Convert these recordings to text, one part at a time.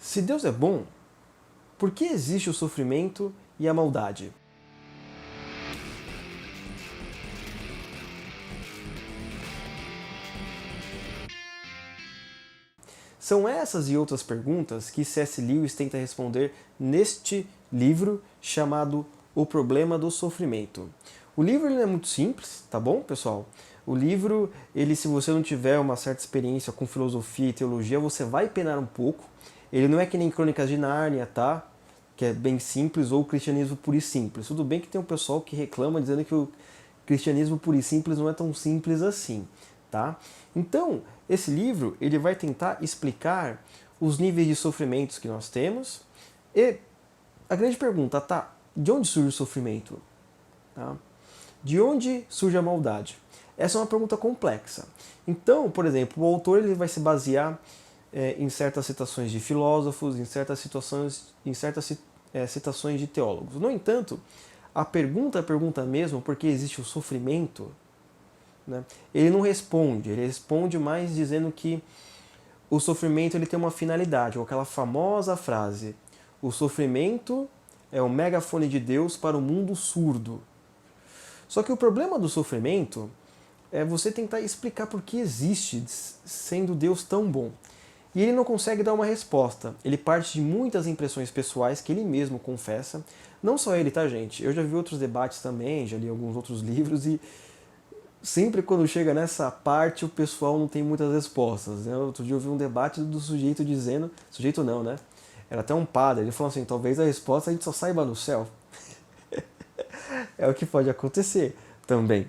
Se Deus é bom, por que existe o sofrimento e a maldade? São essas e outras perguntas que C.S. Lewis tenta responder neste livro chamado O Problema do Sofrimento. O livro ele é muito simples, tá bom, pessoal? O livro, se você não tiver uma certa experiência com filosofia e teologia, você vai penar um pouco. Ele não é que nem Crônicas de Nárnia, tá? Que é bem simples, ou o cristianismo puro e simples. Tudo bem que tem um pessoal que reclama dizendo que o cristianismo puro e simples não é tão simples assim, tá? Então, esse livro ele vai tentar explicar os níveis de sofrimentos que nós temos e a grande pergunta, tá, de onde surge o sofrimento? Tá? De onde surge a maldade? Essa é uma pergunta complexa. Então, por exemplo, o autor ele vai se basear em certas citações de filósofos, em certas citações de teólogos. No entanto, a pergunta mesmo, por que existe o sofrimento, né, ele não responde, ele responde mais dizendo que o sofrimento ele tem uma finalidade, ou aquela famosa frase, o sofrimento é o megafone de Deus para o mundo surdo. Só que o problema do sofrimento é você tentar explicar por que existe, sendo Deus tão bom. E ele não consegue dar uma resposta. Ele parte de muitas impressões pessoais que ele mesmo confessa. Não só ele, tá, gente? Eu já vi outros debates também, já li alguns outros livros e sempre quando chega nessa parte o pessoal não tem muitas respostas, né? Outro dia eu vi um debate do sujeito dizendo... Sujeito não, né? Era até um padre. Ele falou assim, talvez a resposta a gente só saiba no céu. É o que pode acontecer também.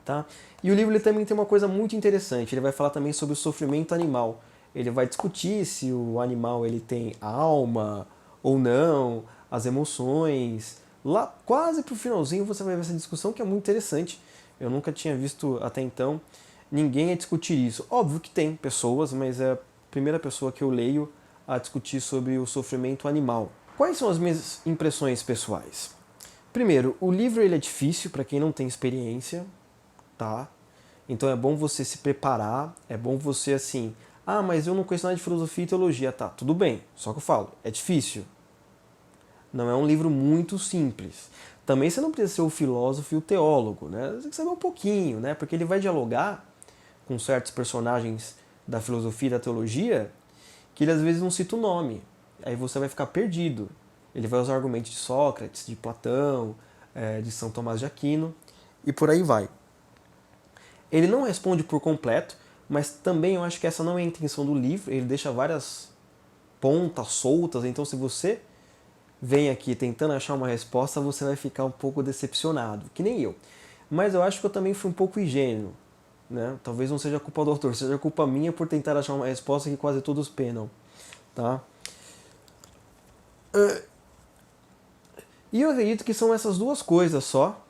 Tá? E o livro ele também tem uma coisa muito interessante. Ele vai falar também sobre o sofrimento animal. Ele vai discutir se o animal ele tem alma ou não, as emoções. Lá quase pro finalzinho você vai ver essa discussão que é muito interessante. Eu nunca tinha visto até então ninguém a discutir isso. Óbvio que tem pessoas, mas é a primeira pessoa que eu leio a discutir sobre o sofrimento animal. Quais são as minhas impressões pessoais? Primeiro, o livro ele é difícil para quem não tem experiência, tá? Então é bom você se preparar, é bom você assim, ah, mas eu não conheço nada de filosofia e teologia, tá? Tudo bem, só que eu falo, é difícil. Não é um livro muito simples. Também você não precisa ser o filósofo e o teólogo, né? Você tem que saber um pouquinho, né? Porque ele vai dialogar com certos personagens da filosofia e da teologia que ele às vezes não cita o nome. Aí você vai ficar perdido. Ele vai usar argumentos de Sócrates, de Platão, de São Tomás de Aquino e por aí vai. Ele não responde por completo, mas também eu acho que essa não é a intenção do livro. Ele deixa várias pontas soltas, então se você vem aqui tentando achar uma resposta, você vai ficar um pouco decepcionado, que nem eu. Mas eu acho que eu também fui um pouco ingênuo, né? Talvez não seja culpa do autor, seja culpa minha por tentar achar uma resposta que quase todos penam, tá? E eu acredito que são essas duas coisas só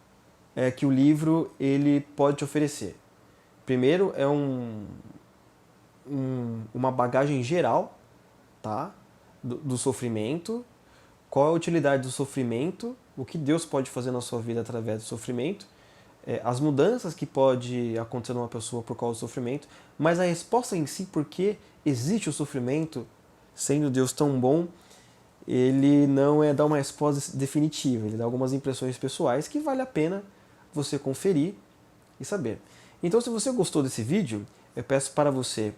que o livro ele pode te oferecer. Primeiro é uma bagagem geral, tá? do sofrimento, qual é a utilidade do sofrimento, o que Deus pode fazer na sua vida através do sofrimento, as mudanças que pode acontecer numa pessoa por causa do sofrimento, mas a resposta em si, por que existe o sofrimento, sendo Deus tão bom, ele não é dar uma resposta definitiva, ele dá algumas impressões pessoais que vale a pena você conferir e saber. Então, se você gostou desse vídeo, eu peço para você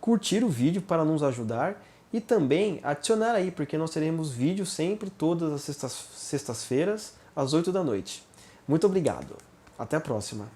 curtir o vídeo para nos ajudar e também adicionar aí, porque nós teremos vídeo sempre, todas as sextas-feiras, às 8 da noite. Muito obrigado. Até a próxima.